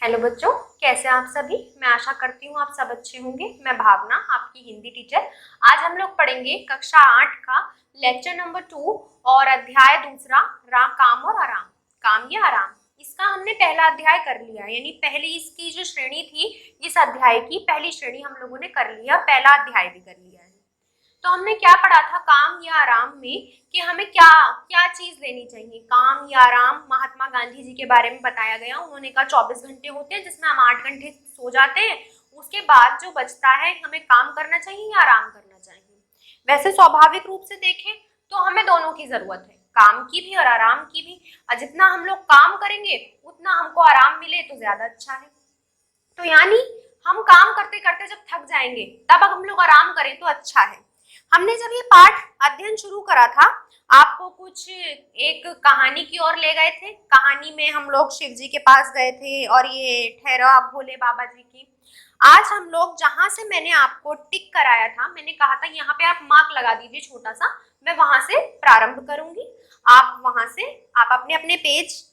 Hello बच्चों, कैसे हैं आप सभी। मैं आशा करती हूँ आप सब अच्छे होंगे। मैं भावना, आपकी हिंदी टीचर। आज हम लोग पढ़ेंगे कक्षा 8 का लेक्चर नंबर 2 और अध्याय दूसरा, काम और आराम। काम या आराम, इसका हमने पहला अध्याय कर लिया, यानी पहली इसकी जो श्रेणी थी, इस अध्याय की पहली श्रेणी हम लोगों ने कर लिया, पहला अध्याय भी कर लिया है। तो हमने क्या पढ़ा था काम या आराम में, कि हमें क्या क्या चीज लेनी चाहिए। काम या आराम महात्मा गांधी जी के बारे में बताया गया। उन्होंने कहा 24 घंटे होते हैं जिसमें हम 8 घंटे सो जाते हैं, उसके बाद जो बचता है हमें काम करना चाहिए या आराम करना चाहिए। वैसे स्वाभाविक रूप से देखें तो हमें दोनों की जरूरत है, काम की भी और आराम की भी। और जितना हम लोग काम करेंगे उतना हमको आराम मिले तो ज्यादा अच्छा है। तो यानी हम काम करते करते जब थक जाएंगे तब हम लोग आराम करें तो अच्छा है। हमने जब ये पाठ अध्ययन शुरू करा था, आपको कुछ एक कहानी की ओर ले गए थे। कहानी में हम लोग शिव जी के पास गए थे और ये ठहरा भोले बाबा जी की। आज हम लोग जहां से मैंने आपको टिक कराया था, मैंने कहा था यहाँ पे आप मार्क लगा दीजिए छोटा सा, मैं वहां से प्रारंभ करूंगी। आप वहां से आप अपने अपने पेज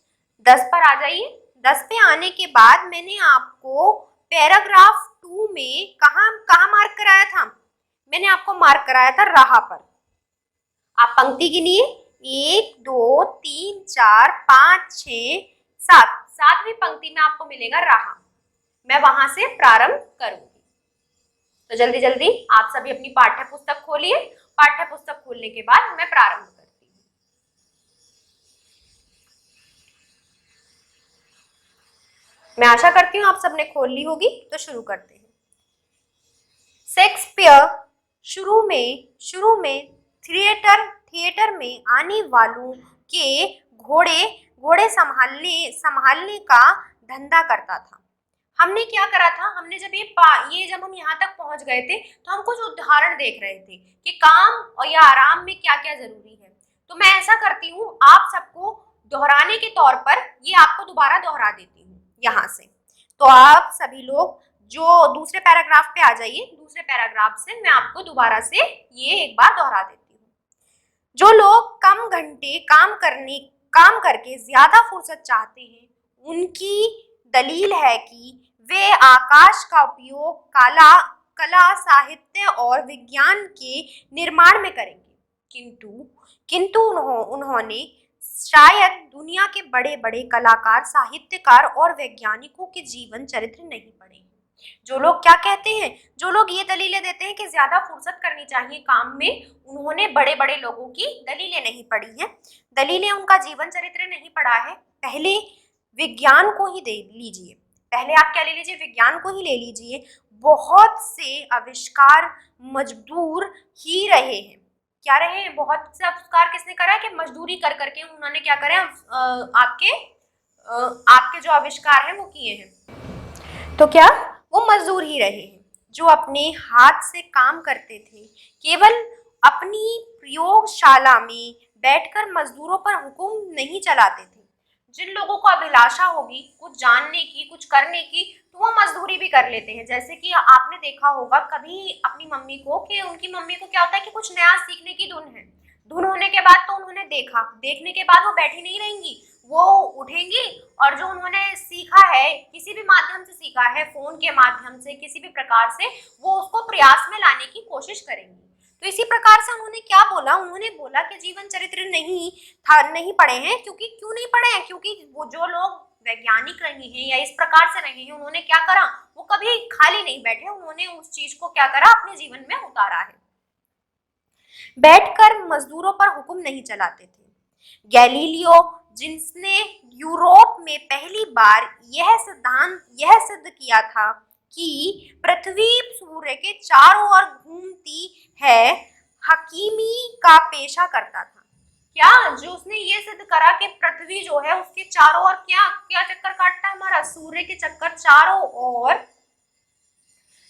10 पर आ जाइए। 10 पे आने के बाद मैंने आपको पैराग्राफ 2 में कहाँ कहाँ मार्क कराया था, मैंने आपको मार्क कराया था राह पर। आप पंक्ति गिनिए, 1 2 3 4 5 6 7, सातवीं पंक्ति में आपको मिलेगा राह। मैं वहां से प्रारंभ करूंगी। तो जल्दी जल्दी आप सभी अपनी पाठ्य पुस्तक खोलिए। पाठ्य पुस्तक खोलने के बाद मैं प्रारंभ करती हूँ। मैं आशा करती हूँ आप सबने खोल ली होगी। तो शुरू करते हैं। शेक्सपियर शुरू में थिएटर में आने वालों के घोड़े संभालने का धंधा करता था। हमने क्या करा था, हमने जब जब हम यहाँ तक पहुंच गए थे तो हम कुछ उदाहरण देख रहे थे कि काम और या आराम में क्या क्या जरूरी है। तो मैं ऐसा करती हूँ, आप सबको दोहराने के तौर पर ये आपको दोबारा दोहरा देती हूँ यहाँ से। तो आप सभी लोग जो दूसरे पैराग्राफ पे आ जाइए। दूसरे पैराग्राफ से मैं आपको दोबारा से ये एक बार दोहरा देती हूँ। जो लोग कम घंटे काम करके ज्यादा फुर्सत चाहते हैं, उनकी दलील है कि वे आकाश का उपयोग कला साहित्य और विज्ञान के निर्माण में करेंगे, किंतु उन्होंने शायद दुनिया के बड़े बड़े कलाकार, साहित्यकार और वैज्ञानिकों के जीवन चरित्र नहीं पढ़े। जो लोग क्या कहते हैं, जो लोग ये दलीलें देते हैं कि ज्यादा फुर्सत करनी चाहिए काम में, उन्होंने बड़े बड़े लोगों की दलीलें नहीं पढ़ी हैं, दलीलें उनका जीवन चरित्र नहीं पढ़ा है। पहले विज्ञान को ही दे लीजिए, पहले आप क्या ले लीजिए, विज्ञान को ही ले लीजिए। बहुत से आविष्कार मजदूर ही रहे हैं। क्या रहे हैं, बहुत से आविष्कार किसने करा है कि मजदूरी कर करके उन्होंने क्या करा, आपके जो आविष्कार हैं वो किए हैं। तो क्या वो मजदूर ही रहे हैं जो अपने हाथ से काम करते थे, केवल अपनी प्रयोगशाला में बैठकर मजदूरों पर हुक्म नहीं चलाते थे। जिन लोगों को अभिलाषा होगी कुछ जानने की, कुछ करने की, तो वो मजदूरी भी कर लेते हैं। जैसे कि आपने देखा होगा कभी अपनी मम्मी को, कि उनकी मम्मी को क्या होता है कि कुछ नया सीखने की धुन है, धुन होने के बाद तो उन्होंने देखा, देखने के बाद वो बैठी नहीं रहेंगी, वो उठेंगी और जो उन्होंने सीखा है, किसी भी माध्यम से सीखा है, फोन के माध्यम से, किसी भी प्रकार से, वो उसको प्रयास में लाने की कोशिश करेंगी। तो इसी प्रकार से उन्होंने क्या बोला, उन्होंने बोला कि जीवन चरित्र नहीं पढ़े हैं। क्यों नहीं पढ़े हैं, क्योंकि वो जो लोग वैज्ञानिक रहे हैं या इस प्रकार से रहे हैं, उन्होंने क्या करा, वो कभी खाली नहीं बैठे, उन्होंने उस चीज को क्या करा, अपने जीवन में उतारा है। बैठकर मजदूरों पर हुक्म नहीं चलाते थे। गैलीलियो, जिसने यूरोप में पहली बार यह सिद्ध किया था कि पृथ्वी सूर्य के चारों ओर घूमती है, हकीमी का पेशा करता था। क्या, जो उसने ये सिद्ध करा कि पृथ्वी जो है उसके चारों ओर क्या क्या चक्कर काटता है, हमारा सूर्य के चक्कर चारों ओर,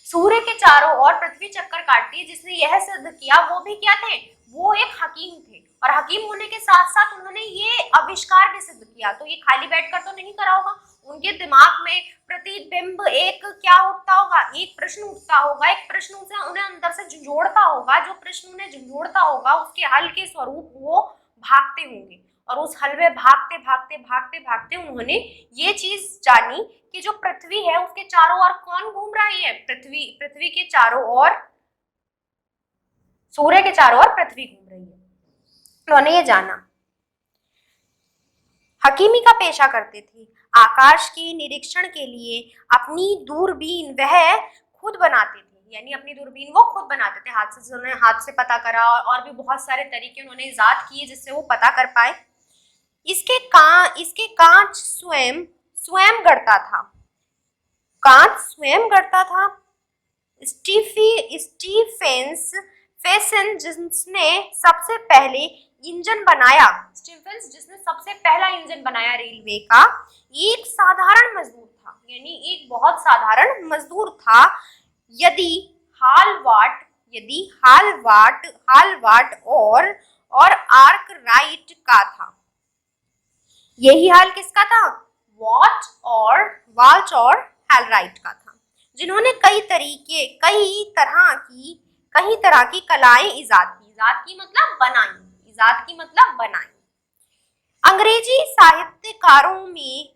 सूर्य के चारों ओर पृथ्वी चक्कर काटती है, जिसने यह सिद्ध किया, वो भी क्या थे, वो एक हकीम थे। और हकीम होने के साथ साथ उन्होंने ये आविष्कार भी सिद्ध किया। तो ये खाली बैठकर तो नहीं करा होगा, उनके दिमाग में प्रतिबिंब एक क्या उठता होगा, एक प्रश्न उठता होगा, एक प्रश्न से उन्हें अंदर से झंझोड़ता होगा, जो प्रश्न उन्हें झंझोड़ता होगा उसके हल के स्वरूप वो भागते होंगे, और उस हल में भागते भागते भागते भागते उन्होंने ये चीज जानी कि जो पृथ्वी है उसके चारों ओर कौन घूम रही है? पृथ्वी के चारों ओर, सूर्य के चारों ओर पृथ्वी घूम रही है। उन्होंने ये जाना। हकीमी का पेशा करते थे। आकाश के निरीक्षण के लिए अपनी दूरबीन वह खुद बनाते थे, यानी अपनी दूरबीन वो खुद बनाते थे, हाथ से, उन्होंने हाथ से पता करा और भी बहुत सारे तरीके उन्होंने इजाद किए जिससे वो पता कर पाए। इसके कांच स्वयं स्वयं गढ़ता था, कांच स्वयं गढ़ता था। स्टीफेंस फेसन जिसने सबसे पहले इंजन बनाया, स्टीफेंस जिसने सबसे पहला इंजन बनाया रेलवे का, एक साधारण मजदूर था, यानी एक बहुत साधारण मजदूर था। यदि हालवाट और आर्कराइट का था। यही हाल किसका था? वाल्च और हालराइट का था, जिन्होंने कई तरह की कलाएं इजाद की मतलब बनाई। अंग्रेजी साहित्यकारों में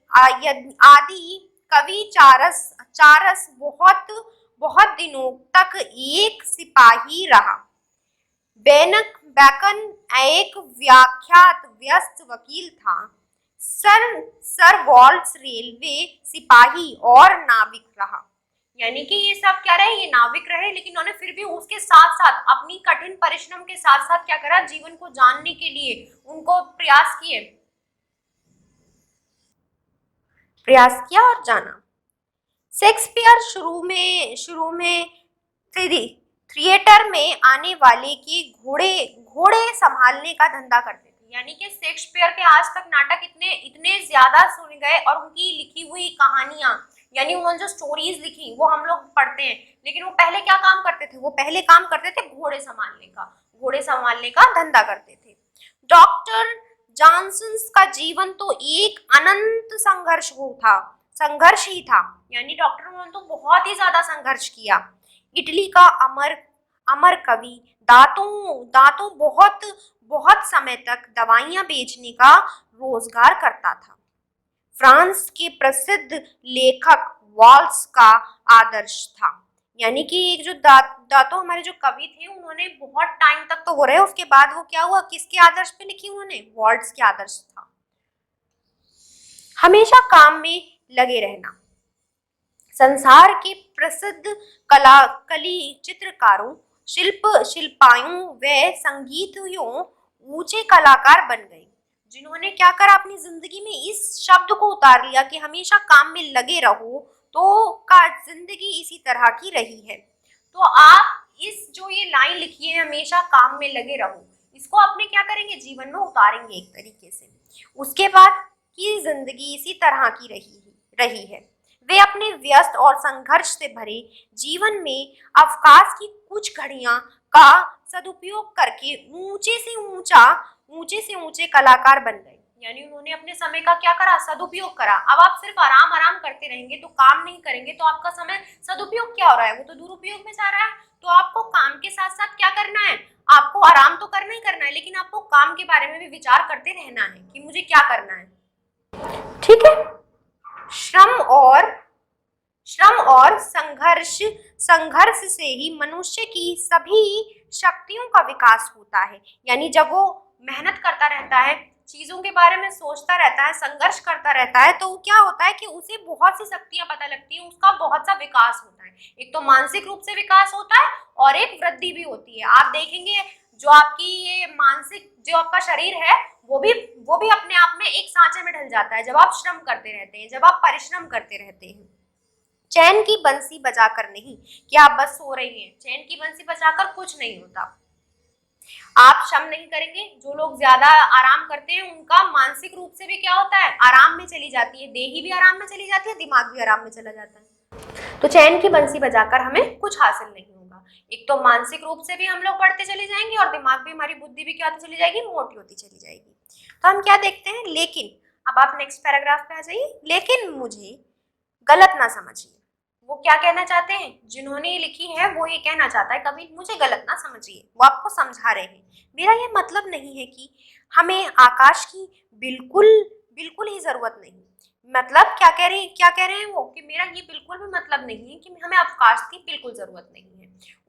आदि कवि चारस बहुत दिनों तक एक सिपाही रहा। बैकन एक व्याख्यात व्यस्त वकील था। सर वॉल्स रेलवे सिपाही और नाविक रहा। यानी कि ये सब क्या रहे? ये नाविक रहे, लेकिन उन्होंने फिर भी उसके साथ साथ अपनी कठिन परिश्रम के साथ साथ क्या करा? जीवन को जानने के लिए उनको प्रयास किया और जाना। शेक्सपियर शुरू में थिएटर में आने वाले के घोड़े संभालने का धंधा करते थे। यानी कि शेक्सपियर के आज तक नाटक इतने ज्यादा सुन गए और उनकी लिखी हुई कहानियां, यानी उन्होंने जो स्टोरीज लिखी वो हम लोग पढ़ते हैं, लेकिन वो पहले क्या काम करते थे? वो पहले काम करते थे घोड़े संभालने का धंधा करते थे। डॉक्टर जॉनसन का जीवन तो एक अनंत संघर्ष ही था, यानी डॉक्टर उन्होंने तो बहुत ही ज्यादा संघर्ष किया। इटली का अमर कवि दांतों बहुत समय तक दवाइयां बेचने का रोजगार करता था। फ्रांस के प्रसिद्ध लेखक वॉल्स का आदर्श था, यानी कि एक जो दांतों हमारे जो कवि थे उन्होंने बहुत टाइम तक तो वो रहे, उसके बाद वो क्या हुआ? किसके आदर्श पे लिखी? उन्होंने वॉल्स के आदर्श था। हमेशा काम में लगे रहना। संसार के प्रसिद्ध कली चित्रकारों, शिल्पायों व संगीतयों ऊंचे कलाकार बन गए, जिन्होंने क्या करा? अपनी जिंदगी में इस शब्द को उतार लिया कि हमेशा काम में लगे रहो, तो का जिंदगी इसी तरह की रही है। तो आप इस जो ये लाइन लिखी है, हमेशा काम में लगे रहो, इसको अपने क्या करेंगे? जीवन में उतारेंगे एक तरीके से। उसके बाद की जिंदगी इसी तरह की रही है। वे अपने व्यस्त और संघर्ष से भरे जीवन में अवकाश की कुछ घड़ियां का सदुपयोग करके ऊंचे से ऊंचे कलाकार बन गए, यानी उन्होंने अपने समय का क्या करा? सदुपयोग करा। अब आप सिर्फ आराम करते रहेंगे तो काम नहीं करेंगे तो आपका समय सदुपयोग क्या हो रहा है? वो तो दुरुपयोग में जा रहा है। तो आपको काम के साथ साथ क्या करना है? आपको आराम तो करना ही करना है, लेकिन आपको काम के बारे में भी विचार करते रहना है कि मुझे क्या करना है। ठीक है। श्रम और संघर्ष से ही मनुष्य की सभी शक्तियों का विकास होता है। यानी जब वो मेहनत करता रहता है, चीजों के बारे में सोचता रहता है, संघर्ष करता रहता है, तो क्या होता है कि उसे बहुत सी शक्तियां पता लगती हैं, उसका बहुत सा विकास होता है। एक तो मानसिक रूप से विकास होता है और एक वृद्धि भी होती है। आप देखेंगे जो आपकी ये मानसिक जो आपका शरीर है वो भी अपने आप में एक सांचे में ढल जाता है जब आप श्रम करते रहते हैं, जब आप परिश्रम करते रहते हैं। चैन की बंसी बजाकर नहीं कि आप बस सो रही हैं, चैन की बंसी बजाकर कुछ नहीं होता। आप श्रम नहीं करेंगे, जो लोग ज्यादा आराम करते हैं उनका मानसिक रूप से भी क्या होता है? आराम में चली जाती है, देही भी आराम में चली जाती है, दिमाग भी आराम में चला जाता है। तो चैन की बंसी बजाकर हमें कुछ हासिल नहीं होगा। एक तो मानसिक रूप से भी हम लोग बढ़ते चले जाएंगे और दिमाग भी, हमारी बुद्धि भी क्या होती चली जाएगी? मोटी होती चली जाएगी। तो हम क्या देखते हैं? लेकिन अब आप नेक्स्ट पैराग्राफ पे आ जाइए। लेकिन मुझे गलत ना समझिए। वो क्या कहना चाहते हैं? जिन्होंने ये लिखी है वो ये कहना चाहता है कभी मुझे गलत ना समझिए, वो आपको समझा रहे हैं। मेरा ये मतलब नहीं है कि हमें आकाश की बिल्कुल ही जरूरत नहीं। मतलब क्या कह रहे हैं वो कि मेरा ये बिल्कुल भी मतलब नहीं है कि हमें अवकाश की बिल्कुल जरूरत नहीं है।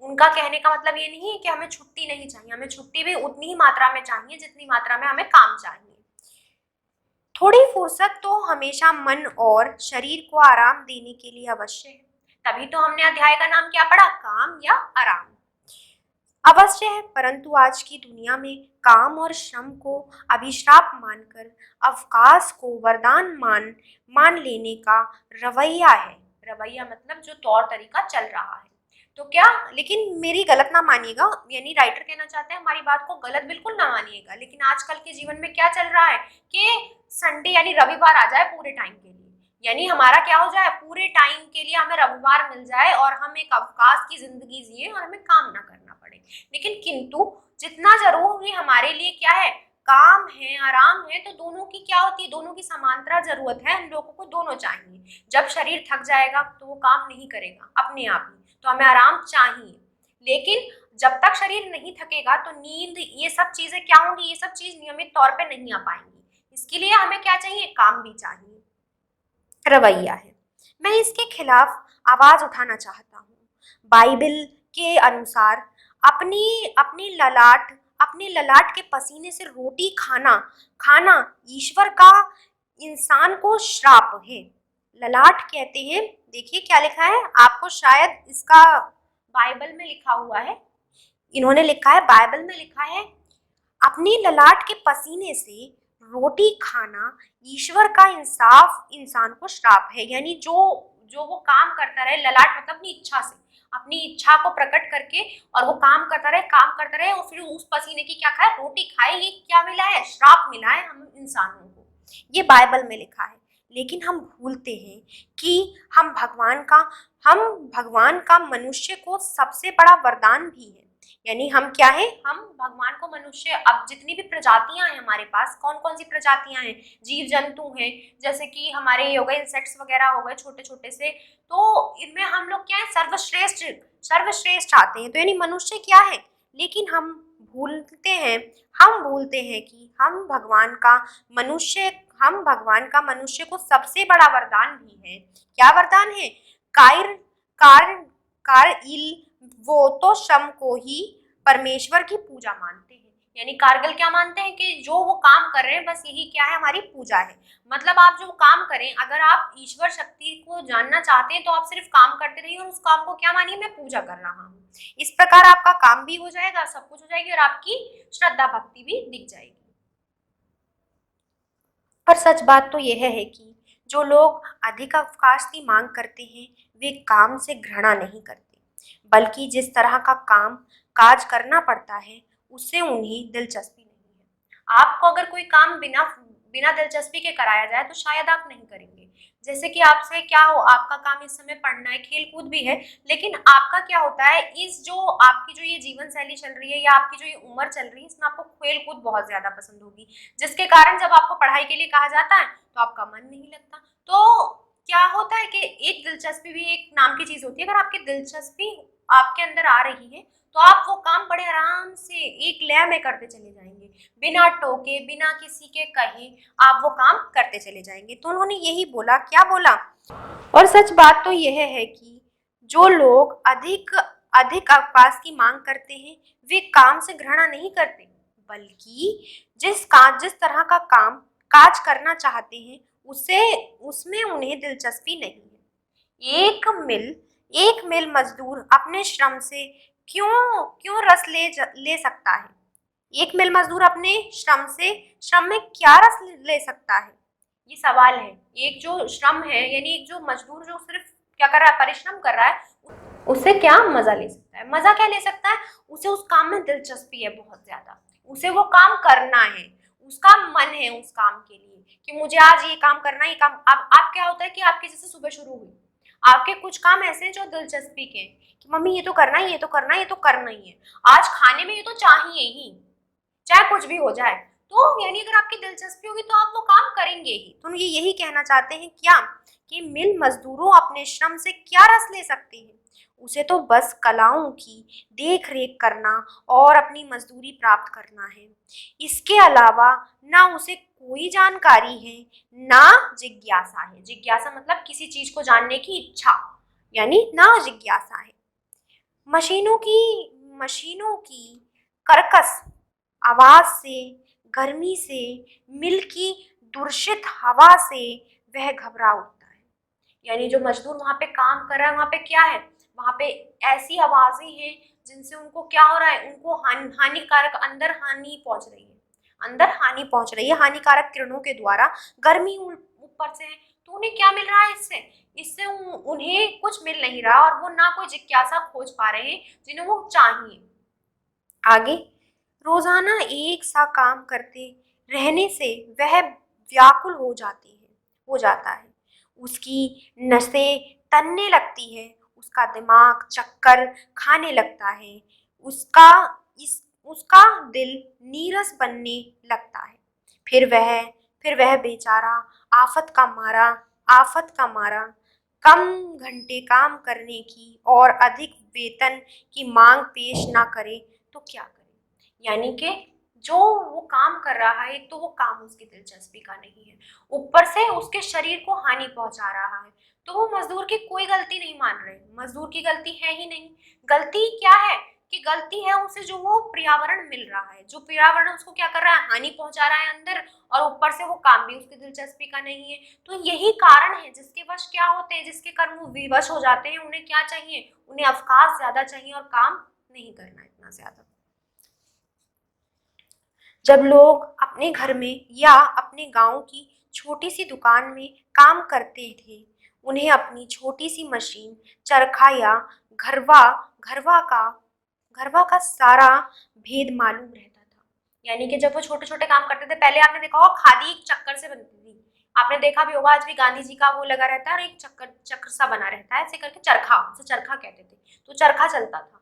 उनका कहने का मतलब ये नहीं है कि हमें छुट्टी नहीं चाहिए, हमें छुट्टी भी उतनी ही मात्रा में चाहिए जितनी मात्रा में हमें काम चाहिए। थोड़ी फुर्सत तो हमेशा मन और शरीर को आराम देने के लिए अवश्य है। तभी तो हमने अध्याय का नाम क्या पढ़ा, काम या आराम। अवश्य है, परंतु आज की दुनिया में काम और श्रम को अभिशाप मानकर अवकाश को वरदान मान लेने का रवैया है। रवैया मतलब जो तौर तरीका चल रहा है। तो क्या, लेकिन मेरी गलत ना मानिएगा, यानी राइटर कहना चाहते हैं हमारी बात को गलत बिल्कुल ना मानिएगा, लेकिन आजकल के जीवन में क्या चल रहा है कि संडे यानी रविवार आ जाए पूरे टाइम के लिए, यानी हमारा क्या हो जाए, पूरे टाइम के लिए हमें रविवार मिल जाए और हम एक अवकाश की जिंदगी जिए और हमें काम ना करना पड़े। लेकिन किंतु जितना जरूरी हमारे लिए क्या है, काम है, आराम है, तो दोनों की क्या होती है, दोनों की समांतरा जरूरत है। हम लोगों को दोनों चाहिए। जब शरीर थक जाएगा तो वो काम नहीं करेगा अपने आप ही, तो हमें आराम चाहिए। लेकिन जब तक शरीर नहीं थकेगा तो नींद, ये सब चीजें क्या होंगी, ये सब चीज नियमित तौर पे नहीं आ पाएंगी। इसके लिए हमें क्या चाहिए, काम भी चाहिए। रवैया है, मैं इसके खिलाफ आवाज उठाना चाहता हूँ। बाइबल के अनुसार अपनी अपने ललाट के पसीने से रोटी खाना ईश्वर का इंसान को श्राप है। ललाट कहते हैं, देखिए क्या लिखा है, आपको शायद इसका बाइबल में लिखा हुआ है, इन्होंने लिखा है, बाइबल में लिखा है, अपनी ललाट के पसीने से रोटी खाना ईश्वर का इंसान को श्राप है। यानी जो वो काम करता रहे, ललाट मतलब अपनी इच्छा से, अपनी इच्छा को प्रकट करके, और वो काम करता रहे और फिर उस पसीने की क्या खाए, रोटी खाए, ये क्या मिला है, श्राप मिला है हम इंसानों को। ये बाइबल में लिखा है। लेकिन हम भूलते हैं कि हम भगवान का मनुष्य को सबसे बड़ा वरदान भी है। यानी हम क्या है, हम भगवान को मनुष्य, अब जितनी भी प्रजातियां हैं हमारे पास, कौन कौन सी प्रजातियां हैं, जीव जंतु हैं, जैसे कि हमारे ये हो गए इंसेक्ट्स वगैरह हो गए छोटे छोटे से, तो इनमें हम लोग क्या है, सर्वश्रेष्ठ आते हैं, तो यानी मनुष्य क्या है। लेकिन हम भूलते हैं कि हम भगवान का मनुष्य को सबसे बड़ा वरदान भी है। क्या वरदान है, कार इल, वो तो श्रम को ही परमेश्वर की पूजा मानते हैं। यानी कारगिल क्या मानते हैं कि जो वो काम कर रहे हैं बस यही क्या है, हमारी पूजा है। मतलब आप जो काम करें, अगर आप ईश्वर शक्ति को जानना चाहते हैं तो आप सिर्फ काम करते रहिए और उस काम को क्या मानिए, मैं पूजा कर रहा हूँ। इस प्रकार आपका काम भी हो जाएगा, सब कुछ हो जाएगी और आपकी श्रद्धा भक्ति भी दिख जाएगी। पर सच बात तो यह है कि जो लोग अधिक अवकाश की मांग करते हैं वे काम से घृणा नहीं करते, बल्कि जिस तरह का काम काज करना पड़ता है उससे उन्हें दिलचस्पी नहीं है। आपको अगर कोई काम बिना दिलचस्पी के कराया जाए तो शायद आप नहीं करेंगे। जैसे कि आपसे क्या हो, आपका काम इस समय पढ़ना है, खेल कूद भी है, लेकिन आपका क्या होता है, इस जो आपकी जो ये जीवन शैली चल रही है या आपकी जो ये उम्र चल रही है, इसमें आपको खेल कूद बहुत ज्यादा पसंद होगी, जिसके कारण जब आपको पढ़ाई के लिए कहा जाता है तो आपका मन नहीं लगता। तो क्या होता है कि एक दिलचस्पी भी एक नाम की चीज होती है। अगर आपकी दिलचस्पी आपके अंदर आ रही है तो आप वो काम बड़े आराम से एक लय में करते चले जाएंगे, बिना टोके, बिना किसी के कहे आप वो काम करते चले जाएंगे। तो उन्होंने यही बोला, क्या बोला, और सच बात तो यह है कि जो लोग अधिक अवकाश की मांग करते हैं वे काम से घृणा नहीं करते, बल्कि जिस तरह का काम काज करना चाहते हैं उसमें उन्हें दिलचस्पी नहीं है। एक मिल मजदूर अपने श्रम से क्यों रस ले सकता है। एक मिल मजदूर अपने श्रम में क्या रस ले सकता है, ये सवाल है। एक जो श्रम है, यानी एक जो मजदूर जो सिर्फ क्या कर रहा है, परिश्रम कर रहा है, उससे क्या मजा ले सकता है। मजा क्या ले सकता है, उसे उस काम में दिलचस्पी है बहुत ज्यादा, उसे वो काम करना है, उसका मन है उस काम के लिए कि मुझे आज ये काम करना है। ये काम आप क्या होता है कि आपके जैसे सुबह शुरू हुई, आपके कुछ काम ऐसे हैं जो दिलचस्पी के हैं कि मम्मी ये तो करना ही, ये तो करना ही, ये तो करना ही है, आज खाने में ये तो चाहिए ही, चाहे कुछ भी हो जाए। तो यानी अगर आपकी दिलचस्पी होगी तो आप वो काम करेंगे ही। तो ये यही कहना चाहते हैं क्या कि मिल मजदूरों अपने श्रम से क्या रस ले सकते हैं, उसे तो बस कलाओं की देख रेख करना और अपनी मजदूरी प्राप्त करना है। इसके अलावा ना उसे कोई जानकारी है ना जिज्ञासा है। जिज्ञासा मतलब किसी चीज को जानने की इच्छा, यानी ना जिज्ञासा है। मशीनों की कर्कश आवाज से, गर्मी से, मिल की दूषित हवा से वह घबरा उठता है। यानी जो मजदूर वहां पे काम कर रहा है, वहां पे क्या है, वहां पे ऐसी आवाजें हैं जिनसे उनको क्या हो रहा है, उनको हानिकारक अंदर हानि पहुंच रही है, अंदर हानि पहुंच रही है हानिकारक किरणों के द्वारा। गर्मी ऊपर से है, तो उन्हें क्या मिल रहा है इससे, इससे उन्हें कुछ मिल नहीं रहा और वो ना कोई जिज्ञासा खोज पा रहे हैं जिन्हें वो चाहिए। आगे, रोजाना एक सा काम करते रहने से वह व्याकुल हो जाता है। उसकी नसें तनने लगती है, उसका दिमाग चक्कर खाने लगता है, उसका उसका दिल नीरस बनने लगता है। फिर वह बेचारा आफत का मारा कम घंटे काम करने की और अधिक वेतन की मांग पेश ना करे तो क्या करे। यानी कि जो वो काम कर रहा है, एक तो वो काम उसकी दिलचस्पी का नहीं है, ऊपर से उसके शरीर को हानि पहुंचा रहा है, तो वो मजदूर की कोई गलती नहीं मान रहे, मजदूर की गलती है ही नहीं। गलती क्या है कि गलती है उसे जो वो पर्यावरण मिल रहा है, जो पर्यावरण उसको क्या कर रहा है, हानि पहुंचा रहा है अंदर, और ऊपर से वो काम भी उसकी दिलचस्पी का नहीं है। तो यही कारण है जिसके वश क्या होते हैं, जिसके कर्म वो विवश हो जाते हैं, उन्हें क्या चाहिए, उन्हें अवकाश ज्यादा चाहिए और काम नहीं करना इतना ज्यादा। जब लोग अपने घर में या अपने गांव की छोटी सी दुकान में काम करते थे, उन्हें अपनी छोटी सी मशीन, चरखा या घरवा घरवा का घरवा का सारा भेद मालूम रहता था। यानी कि जब वो छोटे छोटे काम करते थे, पहले आपने देखा होगा खादी एक चक्कर से बनती थी, आपने देखा भी होगा आज भी गांधी जी का वो लगा रहता है और एक चक्कर सा बना रहता है, ऐसे करके चरखा, उसे चरखा कहते थे, तो चरखा चलता था।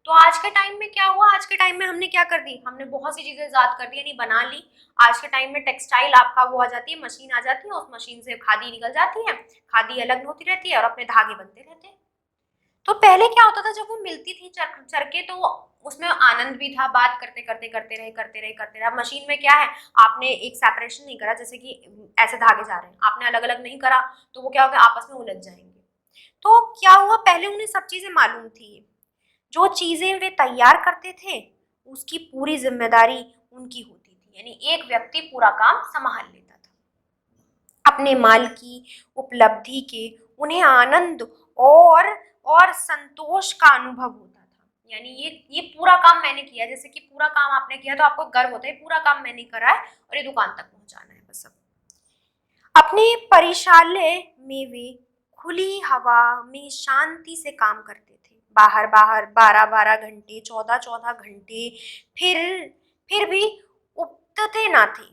तो आज के टाइम में क्या हुआ, आज के टाइम में हमने क्या कर दी, हमने बहुत सी चीजें ईजाद कर दी, यानी बना ली। आज के टाइम में टेक्सटाइल आपका वो आ जाती है, मशीन आ जाती है, उस मशीन से खादी निकल जाती है, खादी अलग होती रहती है और अपने धागे बनते रहते हैं। तो पहले क्या होता था, जब वो मिलती थी चरखे, तो उसमें आनंद भी था, बात करते रहे। अब मशीन में क्या है, आपने एक सेपरेशन नहीं करा, जैसे कि ऐसे धागे जा रहे हैं, आपने अलग अलग नहीं करा, तो वो क्या हो गया, आपस में उलझ जाएंगे। तो क्या हुआ, पहले उन्हें सब चीजें मालूम थी, जो चीजें वे तैयार करते थे उसकी पूरी जिम्मेदारी उनकी होती थी, यानी एक व्यक्ति पूरा काम संभाल लेता था। अपने माल की उपलब्धि के उन्हें आनंद और संतोष का अनुभव होता था, यानी ये पूरा काम मैंने किया, जैसे कि पूरा काम आपने किया तो आपको गर्व होता है, पूरा काम मैंने करा है और ये दुकान तक पहुंचाना है बस। अब अपने परिशालय में वे खुली हवा में शांति से काम करते थे, बाहर 12-12 घंटे, 14-14 घंटे, फिर भी उबते ना थे,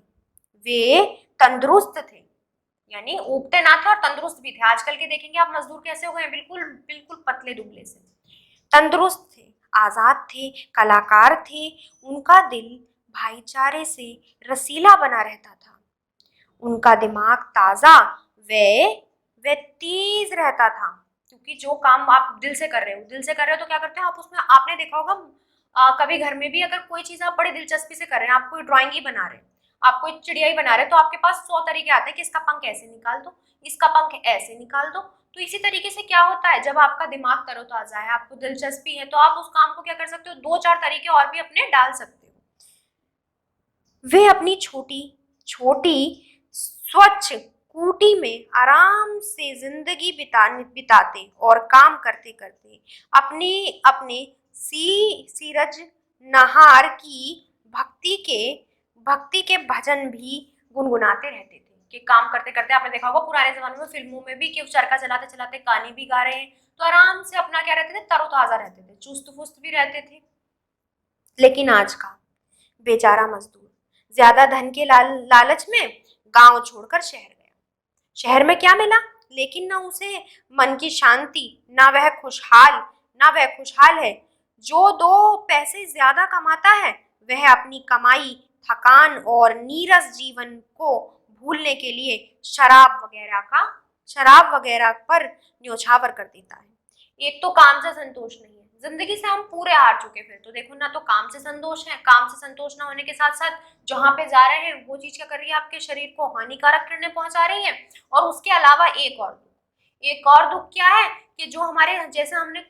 वे तंदुरुस्त थे, यानी उबते ना थे और तंदुरुस्त भी थे। आजकल के देखेंगे आप मजदूर कैसे हो गए, बिल्कुल बिल्कुल पतले दुबले से, तंदुरुस्त थे, आजाद थे, कलाकार थे, उनका दिल भाईचारे से रसीला बना रहता था, उनका दिमाग ताजा व तेज रहता था, क्योंकि जो काम आप दिल से कर रहे हो तो क्या करते हैं आप उसमें, आपने देखा होगा कभी घर में भी अगर कोई चीज आप बड़ी दिलचस्पी से कर रहे हैं, आप कोई ड्राइंग ही बना रहे हैं, आप कोई चिड़िया ही बना रहे हैं, तो आपके पास 100 तरीके आते हैं कि इसका पंख ऐसे निकाल दो, इसका पंख ऐसे निकाल दो। तो इसी तरीके से क्या होता है, जब आपका दिमाग तरोताजा है, आपको दिलचस्पी है, तो आप उस काम को क्या कर सकते हो, 2-4 तरीके और भी अपने डाल सकते हो। वे अपनी छोटी छोटी स्वच्छ कुटी में आराम से जिंदगी बिताते और काम करते करते अपने अपने सीरज नहार की भक्ति के भजन भी गुनगुनाते रहते थे। कि काम करते करते आपने देखा होगा पुराने जमाने में फिल्मों में भी कि चरखा चलाते चलाते गाने भी गा रहे हैं, तो आराम से अपना क्या रहते थे, तरोताजा रहते थे, चुस्त फुस्त भी रहते थे। लेकिन आज का बेचारा मजदूर ज्यादा धन के लालच में गांव छोड़कर शहर गया। शहर में क्या मिला, लेकिन ना उसे मन की शांति, ना वह खुशहाल है। जो 2 पैसे ज्यादा कमाता है वह अपनी कमाई थकान और नीरस जीवन को भूलने के लिए शराब वगैरह पर न्योछावर कर देता है। एक तो काम से संतोष नहीं है, जिंदगी से हम पूरे हार चुके। फिर तो देखो ना, तो काम से संतोष है, काम से संतोष ना होने के साथ साथ जहां पे जा रहे हैं वो चीज क्या कर रही है, आपके शरीर को हानिकारक किरणें पहुंचा रही है। और उसके अलावा एक और दुख क्या है कि जो हमारे जैसे हमने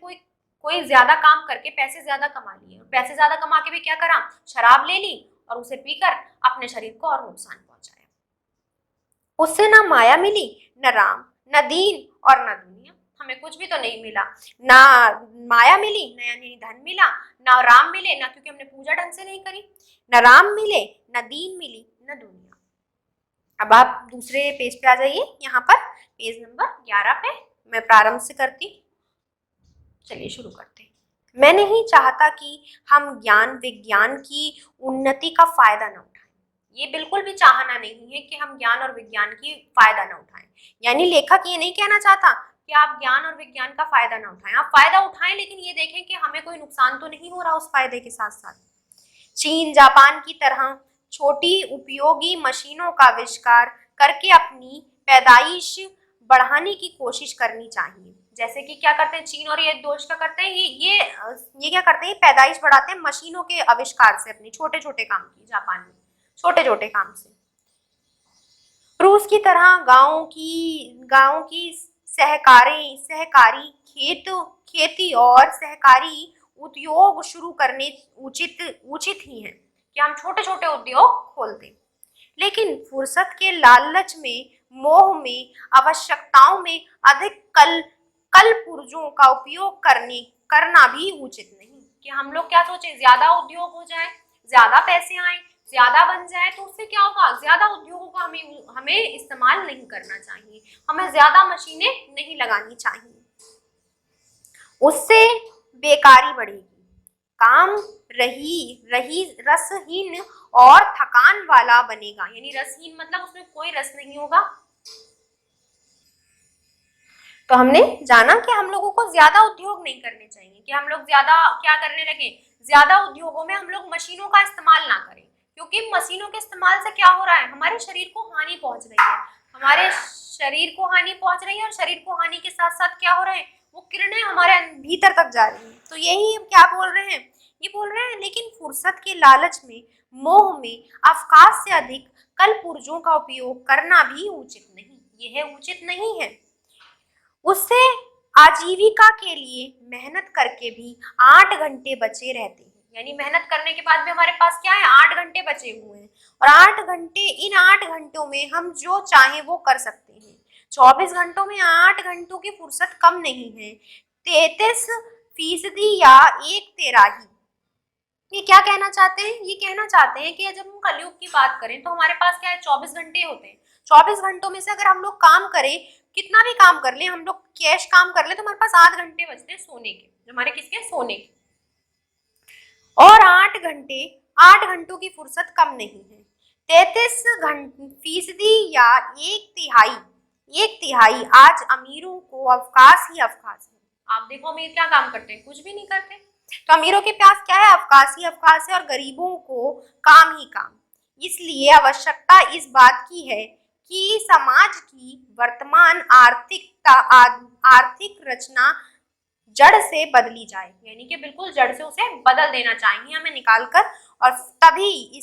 कोई ज्यादा काम करके पैसे ज्यादा कमा लिए, पैसे ज्यादा कमा के भी क्या करा, शराब ले ली और उसे पीकर अपने शरीर को और नुकसान पहुंचाया। उससे ना माया मिली, न राम, न दीन और न दुनिया। हमें कुछ भी तो नहीं मिला, ना माया मिली, न यानी धन मिला, ना राम मिले, ना क्योंकि हमने पूजा ढंग से नहीं करी, न राम मिले, न दीन मिली, न दुनिया। अब आप दूसरे पेज पे आ जाइए, यहाँ पर पेज नंबर 11 पे मैं प्रारंभ से करती। चलिए शुरू करते हैं। मैं नहीं चाहता कि हम ज्ञान विज्ञान की उन्नति का फायदा न उठाएं। ये बिल्कुल भी चाहना नहीं है कि हम ज्ञान और विज्ञान की फायदा न उठाएं। यानी लेखक ये नहीं कहना चाहता कि आप ज्ञान और विज्ञान का फायदा न उठाएं। आप फायदा उठाएं, लेकिन ये देखें कि हमें कोई नुकसान तो नहीं हो रहा उस फायदे के साथ साथ। चीन जापान की तरह छोटी उपयोगी मशीनों का आविष्कार करके अपनी पैदाइश बढ़ाने की कोशिश करनी चाहिए। जैसे कि क्या करते हैं चीन और ये दोष क्या करते हैं, ये क्या करते हैं, पैदाइश बढ़ाते हैं मशीनों के आविष्कार से, अपने छोटे छोटे काम की, जापान में छोटे छोटे काम से। रूस की तरह गांवों की सहकारी खेती और सहकारी उद्योग शुरू करने उचित ही है कि हम छोटे छोटे उद्योग खोलते। लेकिन फुर्सत के लालच में, मोह में, आवश्यकताओं में अधिक कल पुर्जों का उपयोग करना भी उचित नहीं। कि हम लोग क्या सोचे, ज्यादा उद्योग हो जाए, ज्यादा पैसे आए, ज्यादा बन जाए, तो उससे क्या होगा, ज्यादा उद्योगों का हमें इस्तेमाल नहीं करना चाहिए, हमें ज्यादा मशीनें नहीं लगानी चाहिए। उससे बेकारी बढ़ेगी, काम रसहीन और थकान वाला बनेगा। यानी रसहीन मतलब उसमें कोई रस नहीं होगा। तो हमने जाना कि हम लोगों को ज्यादा उद्योग नहीं करने चाहिए, कि हम लोग ज्यादा क्या करने लगे, ज्यादा उद्योगों में हम लोग मशीनों का इस्तेमाल ना करें, क्योंकि मशीनों के इस्तेमाल से क्या हो रहा है, हमारे शरीर को हानि पहुंच रही है, हमारे शरीर को हानि पहुंच रही है। और शरीर को हानि के साथ साथ क्या हो रहा है, वो किरणें हमारे भीतर तक जा रही है। तो यही क्या बोल रहे हैं, ये बोल रहे हैं लेकिन फुर्सत के लालच में, मोह में, अवकाश से अधिक कल पुर्जों का उपयोग करना भी उचित नहीं, यह उचित नहीं है। उससे आजीविका के लिए मेहनत करके भी 8 घंटे बचे रहते हैं। यानी मेहनत करने के बाद भी हमारे पास क्या है, 8 घंटे बचे हुए हैं। और 8 घंटे, इन 8 घंटों में हम जो चाहें वो कर सकते हैं। 24 घंटों में 8 घंटों की फुर्सत कम नहीं है। 33% या 1/3। ये क्या कहना चाहते हैं, ये कहना चाहते हैं कि जब हम कलयुग की बात करें तो हमारे पास क्या है, 24 घंटे होते हैं। 24 घंटों में से अगर हम लोग काम करें, कितना भी काम कर ले, हम लोग कैश काम कर ले, तो हमारे पास 8 घंटे बचते हैं सोने के, हमारे किसके, सोने के। और 8 घंटों की फुर्सत कम नहीं है। 33% या 1/3 आज अमीरों को अवकाश ही अवकाश है। आप देखो अमीर क्या काम करते हैं, कुछ भी नहीं करते। तो अमीरों के पास क्या है, अवकाश ही अवकाश है, और गरीबों को काम ही काम। इसलिए आवश्यकता इस बात की है कि समाज की वर्तमान आर्थिक रचना जड़ से बदली जाए। यानी कि बिल्कुल जड़ से उसे बदल देना चाहिए हमें निकालकर, और तभी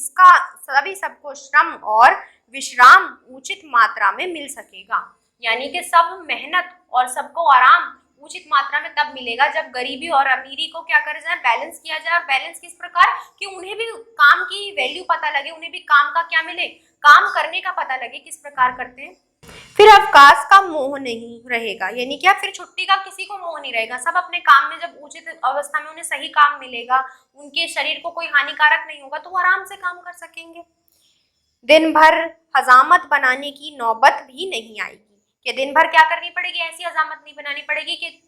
सबको श्रम और विश्राम उचित मात्रा में मिल सकेगा। यानी कि सब मेहनत और सबको आराम उचित मात्रा में तब मिलेगा जब गरीबी और अमीरी को क्या करा जाए, बैलेंस किया जाए। और बैलेंस किस प्रकार, कि उन्हें भी काम की वैल्यू पता लगे, उन्हें भी काम का क्या मिले, काम करने का पता लगे, किस प्रकार करते हैं। फिर अवकाश का मोह नहीं रहेगा, यानी क्या, फिर छुट्टी का किसी को मोह नहीं रहेगा। सब अपने काम में, जब उचित अवस्था में उन्हें सही काम मिलेगा, उनके शरीर को कोई हानिकारक नहीं होगा, तो वो आराम से काम कर सकेंगे। दिन भर हजामत बनाने की नौबत भी नहीं आएगी, कि दिन भर क्या करनी पड़ेगी, ऐसी हजामत नहीं बनानी पड़ेगी कि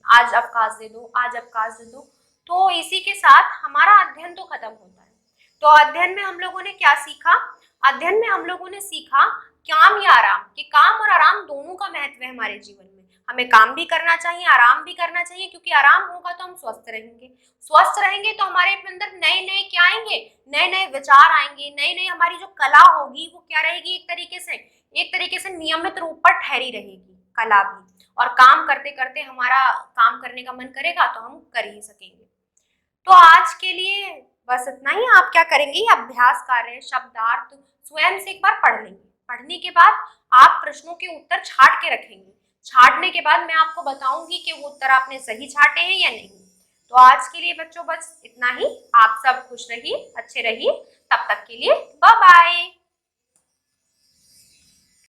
आज अवकाश दे दो, आज अवकाश दे दो। तो इसी के साथ हमारा अध्ययन तो खत्म होता है। तो अध्ययन में हम लोगों ने क्या सीखा, अध्ययन में हम लोगों ने सीखा काम या आराम, कि काम और आराम दोनों का महत्व है हमारे जीवन में। हमें काम भी करना चाहिए, आराम भी करना चाहिए, क्योंकि आराम होगा तो हम स्वस्थ रहेंगे। स्वस्थ रहेंगे तो हमारे अंदर नए नए क्या आएंगे, नए नए विचार आएंगे, नई नई हमारी जो कला होगी वो क्या रहेगी, एक तरीके से नियमित रूप पर ठहरी रहेगी कला भी। और काम करते करते हमारा काम करने का मन करेगा तो हम कर ही सकेंगे। तो आज के लिए बस इतना ही। आप क्या करेंगे, अभ्यास कार्य शब्दार्थ स्वयं से एक बार पढ़ लेंगे। पढ़ने के बाद आप प्रश्नों के उत्तर छाट के रखेंगे। छाटने के बाद मैं आपको बताऊंगी कि वो उत्तर आपने सही छाटे हैं या नहीं। तो आज के लिए बच्चों बस इतना ही। आप सब खुश रहिए, अच्छे रहिए। तब तक के लिए बाय बाय।